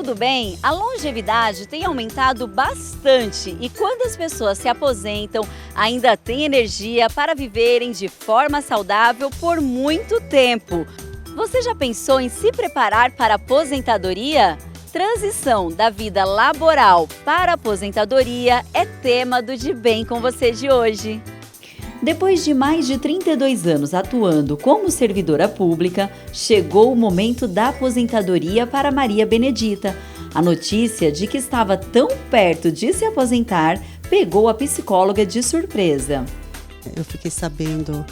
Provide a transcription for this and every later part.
tudo bem? A longevidade tem aumentado bastante e quando as pessoas se aposentam, ainda têm energia para viverem de forma saudável por muito tempo. Você já pensou em se preparar para a aposentadoria? Transição da vida laboral para a aposentadoria é tema do De Bem com Você de hoje. Depois de mais de 32 anos atuando como servidora pública, chegou o momento da aposentadoria para Maria Benedita. A notícia de que estava tão perto de se aposentar pegou a psicóloga de surpresa. Eu fiquei sabendo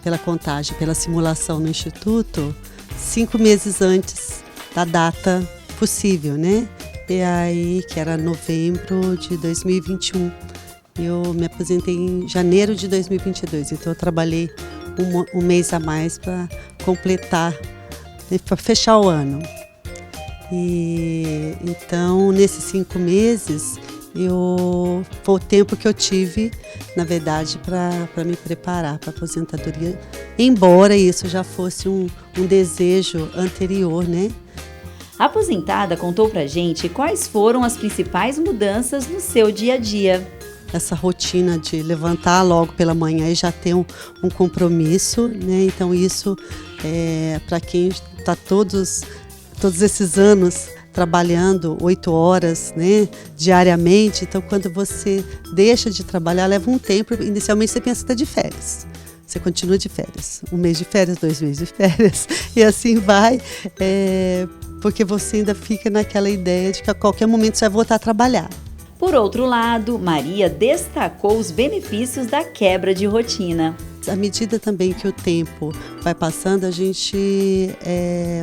pela contagem, pela simulação no Instituto, 5 meses antes da data possível, né? E aí, que era novembro de 2021. Eu me aposentei em janeiro de 2022, então eu trabalhei um mês a mais para completar, para fechar o ano. E então, nesses 5 meses, foi o tempo que eu tive, na verdade, para me preparar para a aposentadoria, embora isso já fosse um desejo anterior, né? A aposentada contou pra gente quais foram as principais mudanças no seu dia a dia. Essa rotina de levantar logo pela manhã e já ter um compromisso, né? Então isso para quem está todos esses anos trabalhando 8 horas, né, diariamente, então quando você deixa de trabalhar, leva um tempo, inicialmente você pensa que está de férias. Você continua de férias, 1 mês de férias, 2 meses de férias, e assim vai, porque você ainda fica naquela ideia de que a qualquer momento você vai voltar a trabalhar. Por outro lado, Maria destacou os benefícios da quebra de rotina. À medida também que o tempo vai passando, a gente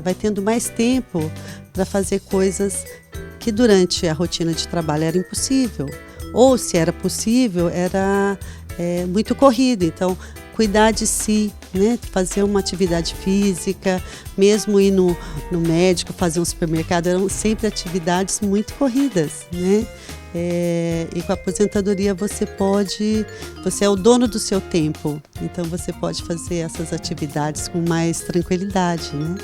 vai tendo mais tempo para fazer coisas que durante a rotina de trabalho era impossível. Ou, se era possível, era muito corrido. Então, cuidar de si, né? Fazer uma atividade física, mesmo ir no médico, fazer um supermercado, eram sempre atividades muito corridas, né? E com a aposentadoria você é o dono do seu tempo, então você pode fazer essas atividades com mais tranquilidade, né?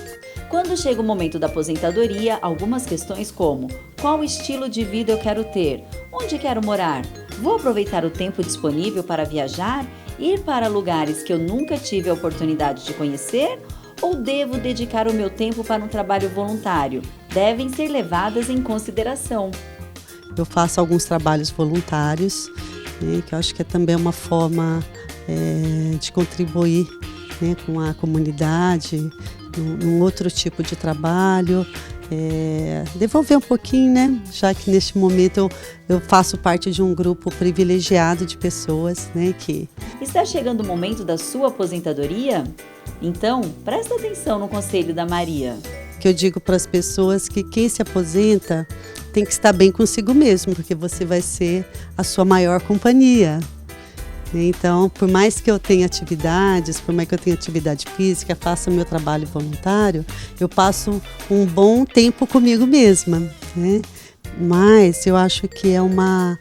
Quando chega o momento da aposentadoria, algumas questões como: qual estilo de vida eu quero ter? Onde quero morar? Vou aproveitar o tempo disponível para viajar? Ir para lugares que eu nunca tive a oportunidade de conhecer? Ou devo dedicar o meu tempo para um trabalho voluntário? Devem ser levadas em consideração. Eu faço alguns trabalhos voluntários, né, que eu acho que é também uma forma de contribuir, né, com a comunidade, num outro tipo de trabalho, devolver um pouquinho, né, já que neste momento eu faço parte de um grupo privilegiado de pessoas, né, que... Está chegando o momento da sua aposentadoria? Então, presta atenção no conselho da Maria. Que eu digo para as pessoas que quem se aposenta tem que estar bem consigo mesmo, porque você vai ser a sua maior companhia. Então, por mais que eu tenha atividades, por mais que eu tenha atividade física, faça meu trabalho voluntário, eu passo um bom tempo comigo mesma, né? Mas eu acho que é uma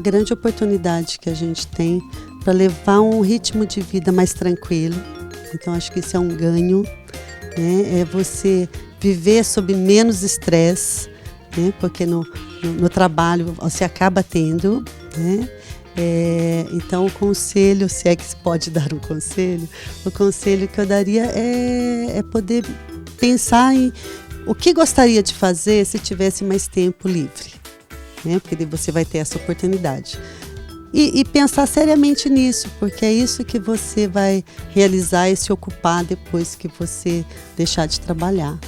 grande oportunidade que a gente tem para levar um ritmo de vida mais tranquilo. Então, acho que isso é um ganho, né? É você viver sob menos estresse, né? Porque no trabalho você acaba tendo, né? Então o conselho, se é que se pode dar um conselho, o conselho que eu daria é poder pensar em o que gostaria de fazer se tivesse mais tempo livre, né? Porque daí você vai ter essa oportunidade. E pensar seriamente nisso, porque é isso que você vai realizar e se ocupar depois que você deixar de trabalhar.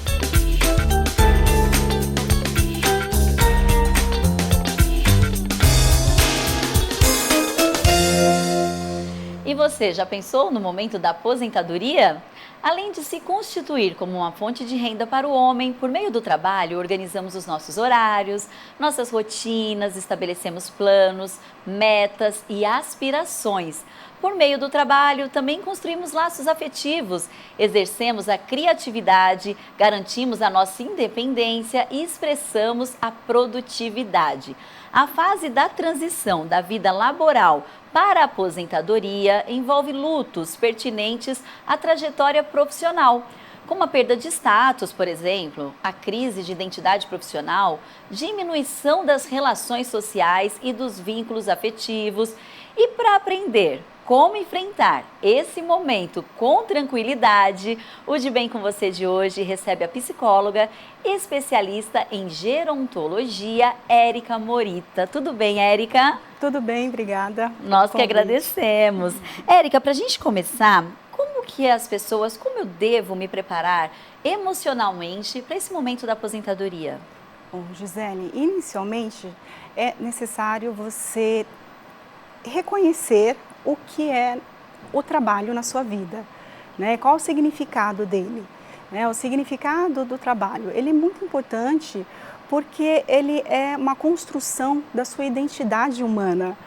E você, já pensou no momento da aposentadoria? Além de se constituir como uma fonte de renda para o homem, por meio do trabalho, organizamos os nossos horários, nossas rotinas, estabelecemos planos, metas e aspirações. Por meio do trabalho, também construímos laços afetivos, exercemos a criatividade, garantimos a nossa independência e expressamos a produtividade. A fase da transição da vida laboral para a aposentadoria envolve lutos pertinentes à trajetória profissional. como a perda de status, por exemplo, a crise de identidade profissional, diminuição das relações sociais e dos vínculos afetivos. E para aprender como enfrentar esse momento com tranquilidade, o De Bem com Você de hoje recebe a psicóloga especialista em gerontologia, Érica Morita. Tudo bem, Érica? Tudo bem, obrigada. Nós que agradecemos. Érica, para a gente começar, como que as pessoas, como eu devo me preparar emocionalmente para esse momento da aposentadoria? Bom, Gisele, inicialmente é necessário você reconhecer o que é o trabalho na sua vida, né? Qual o significado dele, né? O significado do trabalho, ele é muito importante porque ele é uma construção da sua identidade humana,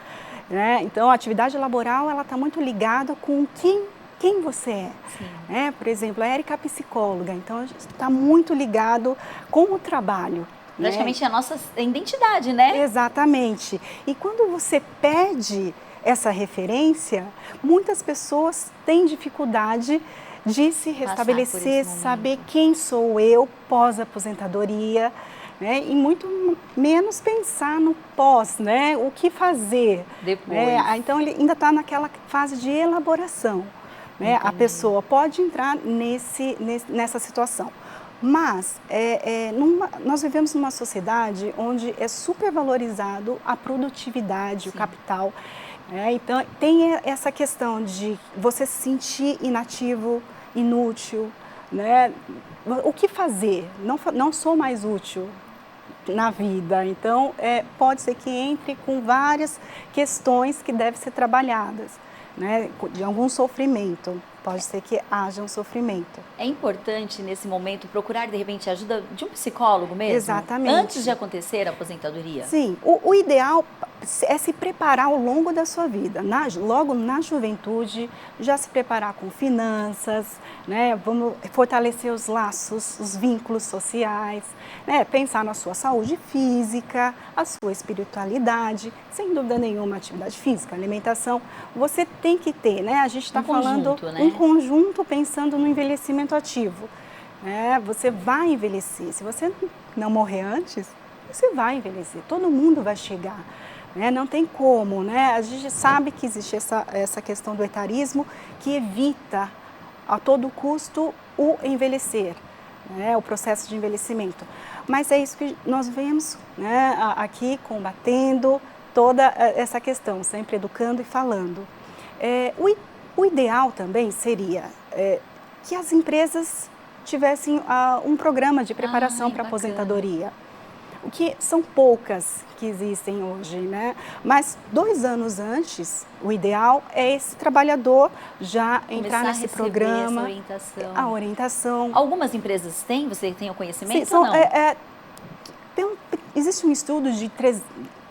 né? Então, a atividade laboral, ela está muito ligada com quem você é, né? Por exemplo, a Érica é psicóloga, então está muito ligado com o trabalho. Praticamente a nossa identidade, né? Exatamente. E quando você perde essa referência, muitas pessoas têm dificuldade de se restabelecer, saber quem sou eu pós-aposentadoria, né? E muito menos pensar no pós, né? O que fazer. Depois. Então, ele ainda está naquela fase de elaboração, né? A pessoa pode entrar nessa situação. Mas nós vivemos numa sociedade onde é supervalorizado a produtividade, o capital. Então, tem essa questão de você se sentir inativo, inútil, né? O que fazer? Não sou mais útil na vida. Então, pode ser que entre com várias questões que devem ser trabalhadas, né? De algum sofrimento. Pode ser que haja um sofrimento. É importante, nesse momento, procurar, de repente, a ajuda de um psicólogo mesmo? Exatamente. Antes de acontecer a aposentadoria? Sim. O ideal é se preparar ao longo da sua vida. Logo na juventude, já se preparar com finanças, né? Vamos fortalecer os laços, os vínculos sociais, né? Pensar na sua saúde física, a sua espiritualidade, sem dúvida nenhuma, atividade física, alimentação. Você tem que ter, né? A gente está falando um conjunto pensando no envelhecimento ativo. Você vai envelhecer. Se você não morrer antes, você vai envelhecer. Todo mundo vai chegar. Não tem como, né? A gente sabe que existe essa questão do etarismo que evita a todo custo o envelhecer, né? O processo de envelhecimento. Mas é isso que nós vemos, né? Aqui combatendo toda essa questão, sempre educando e falando. O ideal também seria que as empresas tivessem um programa de preparação para a aposentadoria. O que são poucas que existem hoje, né? Mas 2 anos antes, o ideal é esse trabalhor já entrar nesse programa. A orientação. Algumas empresas têm? Você tem o conhecimento? Sim, ou não? Existe um estudo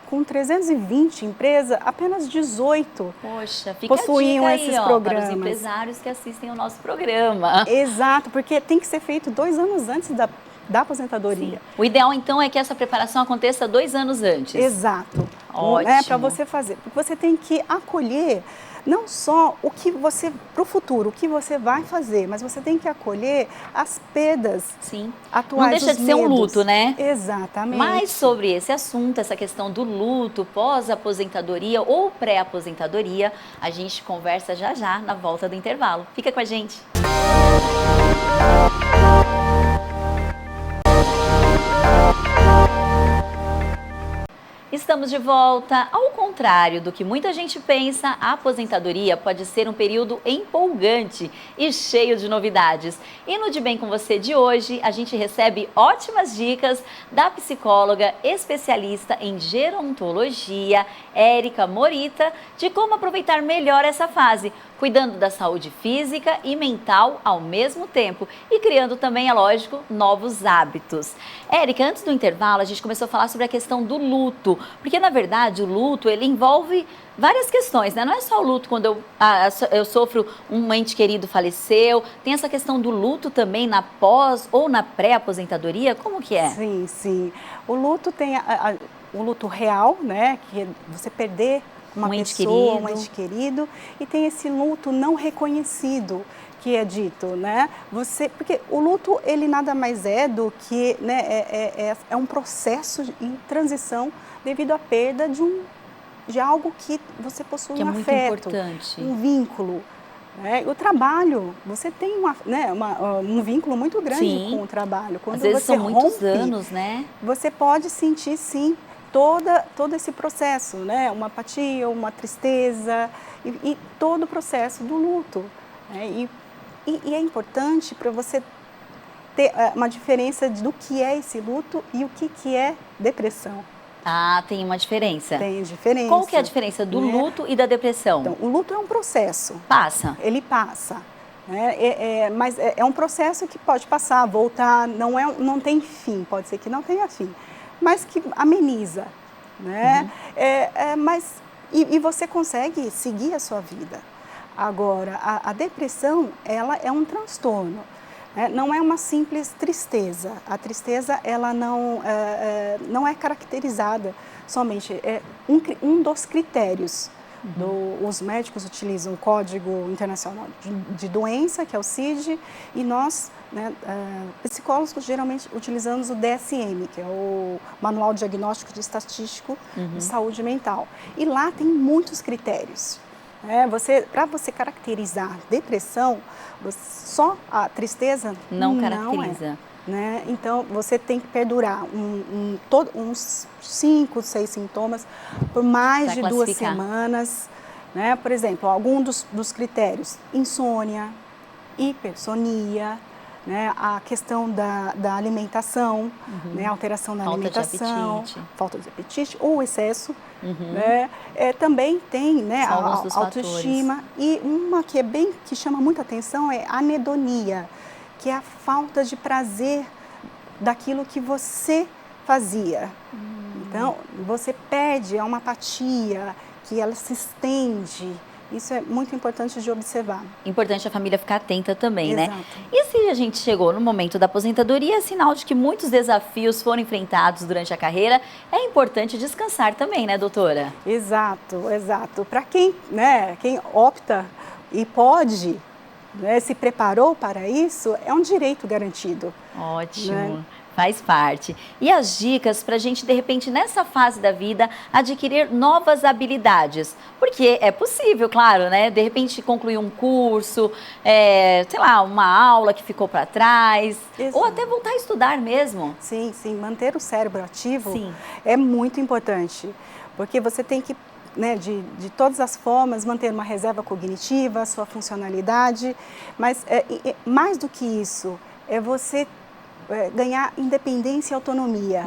com 320 empresas, apenas 18 possuíam esses programas. Para os empresários que assistem ao nosso programa. Exato, porque tem que ser feito 2 anos antes da aposentadoria. Sim. O ideal, então, é que essa preparação aconteça 2 anos antes. Exato. Ótimo. Para você fazer. Porque você tem que acolher não só o que você, para o futuro, o que você vai fazer, mas você tem que acolher as perdas atuais. Não deixa de ser um luto, né? Exatamente. Mas sobre esse assunto, essa questão do luto, pós-aposentadoria ou pré-aposentadoria, a gente conversa já já na volta do intervalo. Fica com a gente. Estamos de volta. Ao contrário do que muita gente pensa, a aposentadoria pode ser um período empolgante e cheio de novidades. E no De Bem com Você de hoje, a gente recebe ótimas dicas da psicóloga especialista em gerontologia, Érica Morita, de como aproveitar melhor essa fase, cuidando da saúde física e mental ao mesmo tempo e criando também, é lógico, novos hábitos. Érica, antes do intervalo, a gente começou a falar sobre a questão do luto, porque na verdade o luto ele envolve várias questões, né? Não é só o luto quando eu sofro um ente querido faleceu, tem essa questão do luto também na pós ou na pré-aposentadoria, como que é? Sim, sim. O luto tem o luto real, né? Que é você perder uma Um ente pessoa, um querido. ente querido, e tem esse luto não reconhecido, que é dito, né? Porque o luto, ele nada mais é do que, né, é um processo em transição devido à perda de algo que você possui Que é um muito afeto, importante. um vínculo. Né? O trabalho, você tem um vínculo muito grande Sim. com o trabalho. Quando Às vezes você são muitos rompe, anos, né? você pode sentir, sim, todo esse processo, né? Uma apatia, uma tristeza e todo o processo do luto. Né? E é importante para você ter uma diferença do que é esse luto e o que é depressão. Ah, tem uma diferença. Tem diferença. Qual que é a diferença do né? luto e da depressão? Então, o luto é um processo. Passa. Ele passa. Né? Mas é um processo que pode passar, voltar, não tem fim, pode ser que não tenha fim, mas que ameniza. Né? E você consegue seguir a sua vida. Agora, a depressão, ela é um transtorno. Não é uma simples tristeza. A tristeza, ela não é caracterizada somente. É um dos critérios. Os médicos utilizam o Código Internacional de Doença, que é o CID, e nós, né, psicólogos, geralmente utilizamos o DSM, que é o Manual Diagnóstico de Estatístico de Saúde Mental. E lá tem muitos critérios. Para você caracterizar depressão, só a tristeza não caracteriza. Né? Então, você tem que perdurar uns 5, 6 sintomas por mais de 2 semanas. Né? Por exemplo, algum dos critérios: insônia, hipersonia, né? A questão da alimentação, né? Alteração da alimentação, falta de apetite ou excesso. Né? Também tem, né, a autoestima. E uma que chama muita atenção é a anedonia, que é a falta de prazer daquilo que você fazia. Então, você perde, é uma apatia, que ela se estende. Isso é muito importante de observar. Importante a família ficar atenta também, Exato. né? E se a gente chegou no momento da aposentadoria, é sinal de que muitos desafios foram enfrentados durante a carreira, é importante descansar também, né, doutora? Exato, exato. Para quem opta e pode, né, se preparou para isso, é um direito garantido. Ótimo. Né? Faz parte. E as dicas para a gente, de repente, nessa fase da vida, adquirir novas habilidades? Porque é possível, claro, né? De repente, concluir um curso, sei lá, uma aula que ficou para trás, Exato. Ou até voltar a estudar mesmo. Sim, sim. Manter o cérebro ativo Sim. é muito importante, porque você tem que, né, de todas as formas, manter uma reserva cognitiva, sua funcionalidade, mas mais do que isso, é você ganhar independência e autonomia,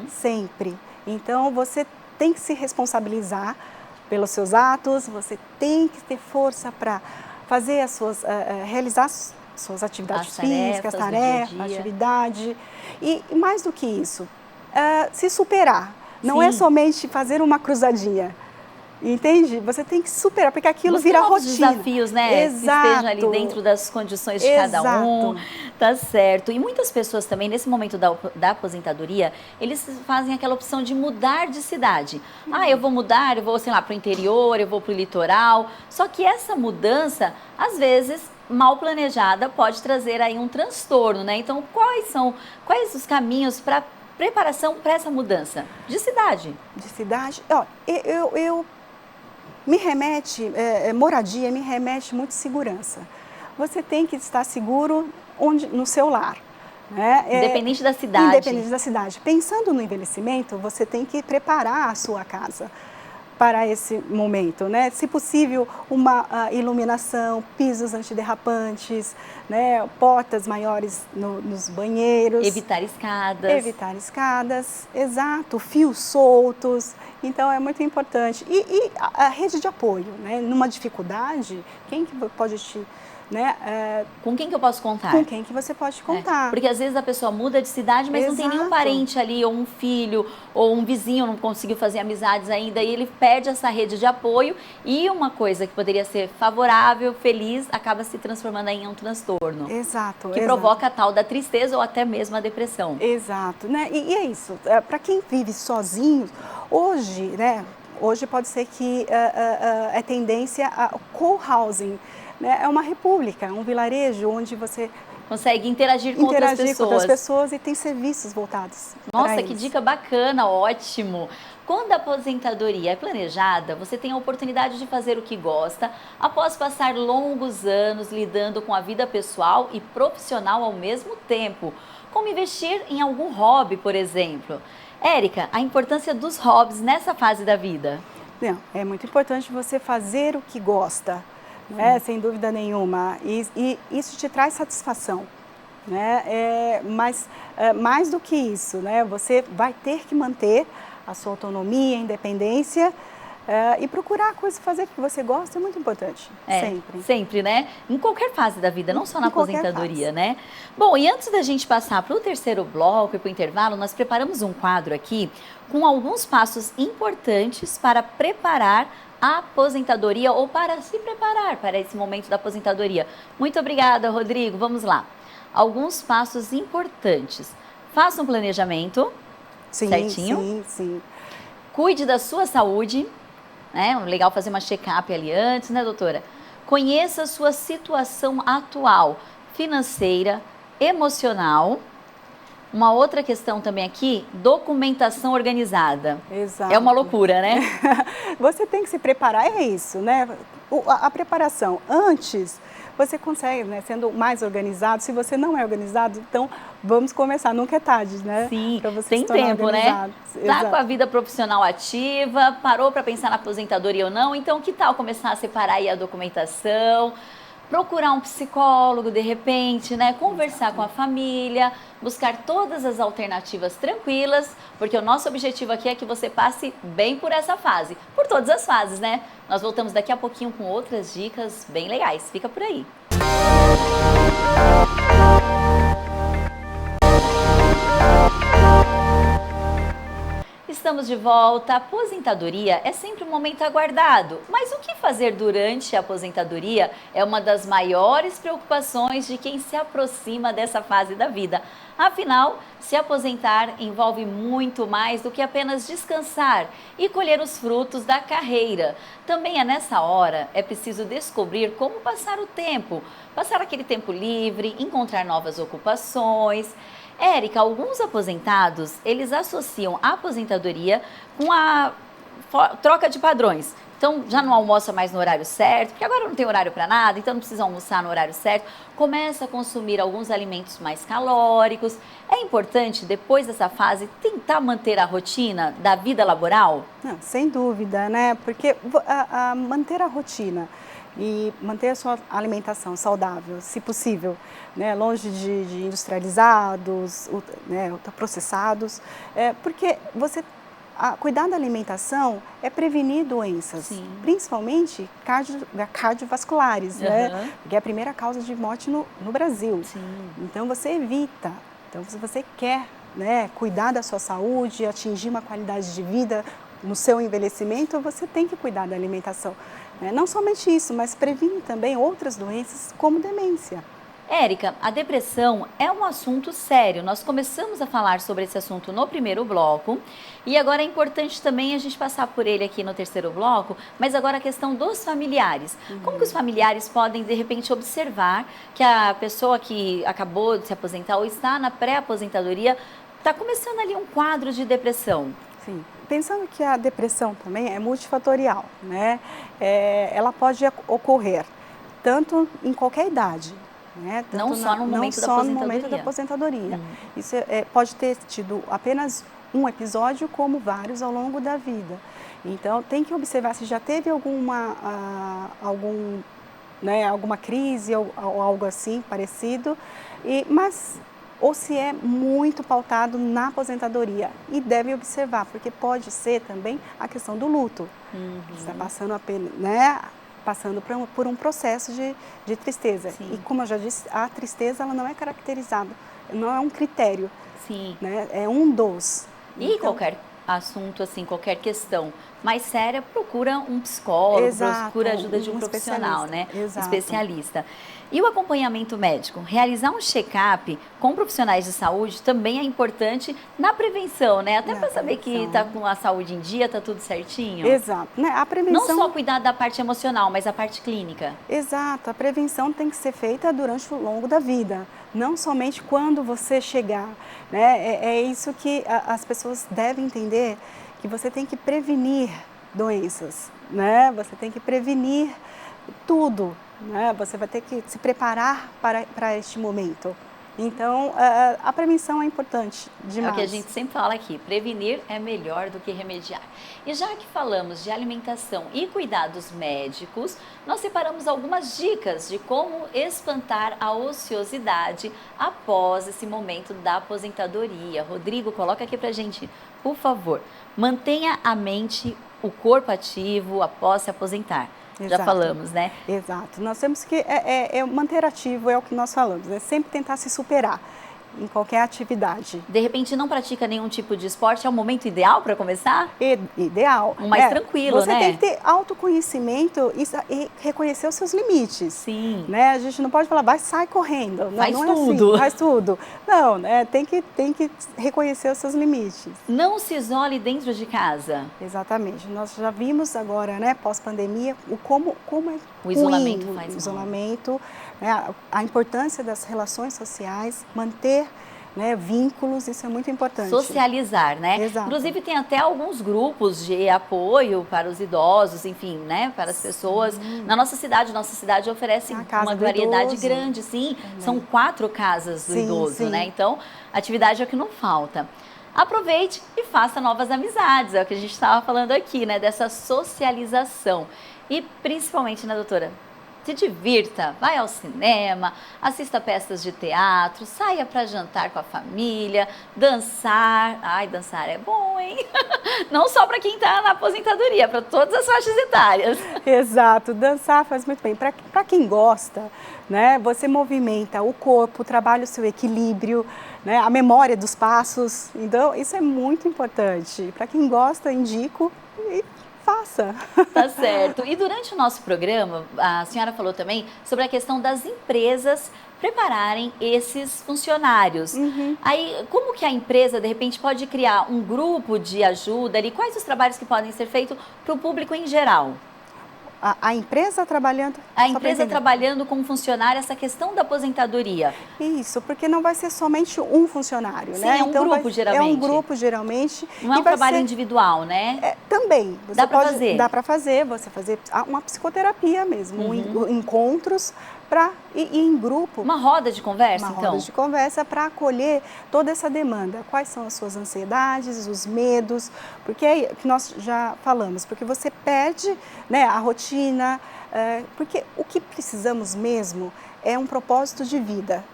sempre. Então, você tem que se responsabilizar pelos seus atos, você tem que ter força para fazer realizar as suas atividades físicas, tarefas, atividade. E mais do que isso, se superar. Não é somente fazer uma cruzadinha. Entende? Você tem que superar, porque aquilo vira rotina. Desafios, né? Exato. Que estejam ali dentro das condições de cada um. Tá certo. E muitas pessoas também, nesse momento da aposentadoria, eles fazem aquela opção de mudar de cidade. Eu vou mudar, eu vou, sei lá, para o interior, eu vou para o litoral. Só que essa mudança, às vezes, mal planejada, pode trazer aí um transtorno, né? Então, quais os caminhos para preparação para essa mudança de cidade? De cidade? Eu me remete, moradia me remete muito segurança. Você tem que estar seguro no seu lar. Né? Independente da cidade. Independente da cidade. Pensando no envelhecimento, você tem que preparar a sua casa para esse momento, né? Se possível, uma iluminação, pisos antiderrapantes, né? Portas maiores nos banheiros. Evitar escadas. Evitar escadas, exato, fios soltos. Então, é muito importante. E a rede de apoio, né? Numa dificuldade, quem que pode te... Né? Com quem que eu posso contar? Com quem que você pode contar. Porque às vezes a pessoa muda de cidade, mas não tem nenhum parente ali, ou um filho, ou um vizinho, não conseguiu fazer amizades ainda, e ele perde essa rede de apoio, e uma coisa que poderia ser favorável, feliz, acaba se transformando aí em um transtorno. Exato. Que provoca a tal da tristeza ou até mesmo a depressão. Exato. Né? E é isso, para quem vive sozinho, hoje, né? hoje pode ser que é tendência a co-housing, né? É uma república, um vilarejo onde você consegue interagir com outras pessoas e tem serviços voltados. Nossa, que dica bacana, ótimo! Quando a aposentadoria é planejada, você tem a oportunidade de fazer o que gosta após passar longos anos lidando com a vida pessoal e profissional ao mesmo tempo, como investir em algum hobby, por exemplo. Érica, a importância dos hobbies nessa fase da vida? Não, é muito importante você fazer o que gosta, né? Sem dúvida nenhuma, e isso te traz satisfação. Né? Mas mais do que isso, né? Você vai ter que manter a sua autonomia, independência e procurar coisas, fazer o que você gosta é muito importante, sempre. Sempre, né? Em qualquer fase da vida, não só na aposentadoria, né? Bom, e antes da gente passar para o terceiro bloco e para o intervalo, nós preparamos um quadro aqui com alguns passos importantes para preparar a aposentadoria ou para se preparar para esse momento da aposentadoria. Muito obrigada, Rodrigo. Vamos lá. Alguns passos importantes. Faça um planejamento certinho. Sim. Cuide da sua saúde, né? Legal fazer uma check-up ali antes, né, doutora? Conheça a sua situação atual, financeira, emocional. Uma outra questão também aqui, documentação organizada. Exato. É uma loucura, né? Você tem que se preparar, é isso, né? A preparação antes, você consegue, né? Sendo mais organizado. Se você não é organizado, então vamos começar. Nunca é tarde, né? Sim, pra você tem tempo, né? Tá Exato. com a vida profissional ativa, parou para pensar na aposentadoria ou não, então que tal começar a separar aí a documentação? Procurar um psicólogo de repente, né? Conversar com a família, buscar todas as alternativas tranquilas, porque o nosso objetivo aqui é que você passe bem por essa fase, por todas as fases, né? Nós voltamos daqui a pouquinho com outras dicas bem legais. Fica por aí. Estamos de volta. A aposentadoria é sempre um momento aguardado, mas o que fazer durante a aposentadoria é uma das maiores preocupações de quem se aproxima dessa fase da vida. Afinal, se aposentar envolve muito mais do que apenas descansar e colher os frutos da carreira. Também é nessa hora, é preciso descobrir como passar o tempo, passar aquele tempo livre, encontrar novas ocupações. Érica, alguns aposentados, eles associam a aposentadoria com a troca de padrões. Então, já não almoça mais no horário certo, porque agora não tem horário para nada, então não precisa almoçar no horário certo. Começa a consumir alguns alimentos mais calóricos. É importante, depois dessa fase, tentar manter a rotina da vida laboral? Não, sem dúvida, né? Porque manter a rotina e manter a sua alimentação saudável, se possível, né, longe de industrializados, né, ultraprocessados, porque cuidar da alimentação é prevenir doenças, Sim. Principalmente cardiovasculares, né, que é a primeira causa de morte no Brasil. Sim. Então você evita, então se você quer, né, cuidar da sua saúde, atingir uma qualidade de vida no seu envelhecimento, você tem que cuidar da alimentação. Não somente isso, mas previne também outras doenças como demência. Érica, a depressão é um assunto sério. Nós começamos a falar sobre esse assunto no primeiro bloco e agora é importante também a gente passar por ele aqui no terceiro bloco, mas agora a questão dos familiares. Como que os familiares podem, de repente, observar que a pessoa que acabou de se aposentar ou está na pré-aposentadoria está começando ali um quadro de depressão? Sim. Pensando que a depressão também é multifatorial, né? Ela pode ocorrer tanto em qualquer idade, né? Não só no momento da aposentadoria. Isso pode ter tido apenas um episódio, como vários ao longo da vida. Então, tem que observar se já teve alguma crise ou algo assim parecido, ou se é muito pautado na aposentadoria. E deve observar, porque pode ser também a questão do luto. Está passando apenas, né, por um processo de tristeza. Sim. E como eu já disse, a tristeza ela não é caracterizada, não é um critério. Sim. Né, é um dos. E qualquer assunto, assim, qualquer questão, mais séria, procura um psicólogo, Exato, procura ajuda de um profissional, né? Exato. Especialista. E o acompanhamento médico? Realizar um check-up com profissionais de saúde também é importante na prevenção, né? Até para saber que está com a saúde em dia, está tudo certinho. Exato. Né? A prevenção... Não só cuidar da parte emocional, mas a parte clínica. Exato. A prevenção tem que ser feita durante o longo da vida, não somente quando você chegar. Né? É isso que as pessoas devem entender, que você tem que prevenir doenças, né? Você tem que prevenir tudo, né? Você vai ter que se preparar para este momento. Então, a prevenção é importante demais. É o que a gente sempre fala aqui, prevenir é melhor do que remediar. E já que falamos de alimentação e cuidados médicos, nós separamos algumas dicas de como espantar a ociosidade após esse momento da aposentadoria. Rodrigo, coloca aqui pra gente, por favor. Mantenha a mente, o corpo ativo após se aposentar. Exato. Já falamos, né? Exato. Nós temos que manter ativo, é o que nós falamos, né? Sempre tentar se superar em qualquer atividade. De repente não pratica nenhum tipo de esporte, é o momento ideal para começar? Ideal. Mais tranquilo, você né? Você tem que ter autoconhecimento e reconhecer os seus limites. Sim. Né? A gente não pode falar, sai correndo. Faz não tudo. É assim, faz tudo. Não, né? Tem que reconhecer os seus limites. Não se isole dentro de casa. Exatamente. Nós já vimos agora, né, pós-pandemia, como é o isolamento ruim, faz o isolamento, né, a importância das relações sociais, manter, né, vínculos, isso é muito importante. Socializar, né? Exato. Inclusive tem até alguns grupos de apoio para os idosos, enfim, né, para as pessoas. Na nossa cidade oferece uma variedade grande, sim. Também. São 4 casas do idoso, né? Então, atividade é o que não falta. Aproveite e faça novas amizades, é o que a gente estava falando aqui, né, dessa socialização. E principalmente, né, doutora? Se divirta, vai ao cinema, assista peças de teatro, saia para jantar com a família, dançar. Ai, dançar é bom, hein? Não só para quem está na aposentadoria, para todas as faixas etárias. Exato, dançar faz muito bem. Para quem gosta, né, você movimenta o corpo, trabalha o seu equilíbrio, né, a memória dos passos. Então, isso é muito importante. Para quem gosta, indico e faça. Tá certo. E durante o nosso programa, a senhora falou também sobre a questão das empresas prepararem esses funcionários. Aí, como que a empresa, de repente, pode criar um grupo de ajuda ali? Quais os trabalhos que podem ser feitos para o público em geral? A empresa trabalhando? A empresa trabalhando como funcionário, essa questão da aposentadoria. Isso, porque não vai ser somente um funcionário, Sim, né? É um grupo, geralmente. É um grupo, geralmente. Não é um trabalho individual, né? Também. Dá para fazer? Dá para fazer. Você fazer uma psicoterapia mesmo, encontros e em grupo. Uma roda de conversa, então? Uma roda de conversa para acolher toda essa demanda. Quais são as suas ansiedades, os medos, porque é que nós já falamos, porque você perde, né, a rotina, porque o que precisamos mesmo é um propósito de vida.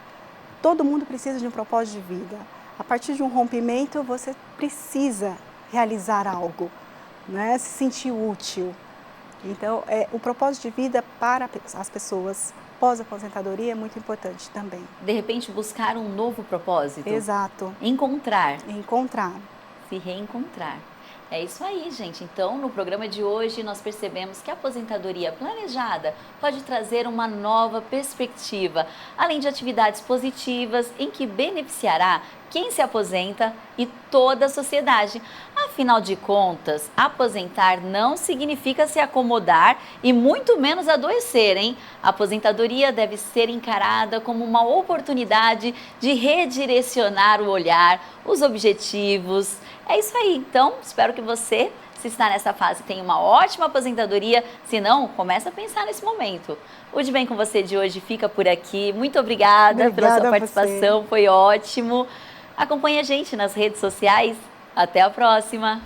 Todo mundo precisa de um propósito de vida. A partir de um rompimento, você precisa realizar algo, né, se sentir útil. Então, o propósito de vida para as pessoas pós-aposentadoria é muito importante também. De repente, buscar um novo propósito. Exato. Encontrar. Se reencontrar. É isso aí, gente. Então, no programa de hoje, nós percebemos que a aposentadoria planejada pode trazer uma nova perspectiva, além de atividades positivas em que beneficiará quem se aposenta e toda a sociedade. Afinal de contas, aposentar não significa se acomodar e muito menos adoecer, hein? A aposentadoria deve ser encarada como uma oportunidade de redirecionar o olhar, os objetivos. É isso aí. Então, espero que você, se está nessa fase, tenha uma ótima aposentadoria. Se não, começa a pensar nesse momento. O De Bem com Você de hoje fica por aqui. Muito obrigada pela sua participação, foi ótimo. Acompanhe a gente nas redes sociais. Até a próxima!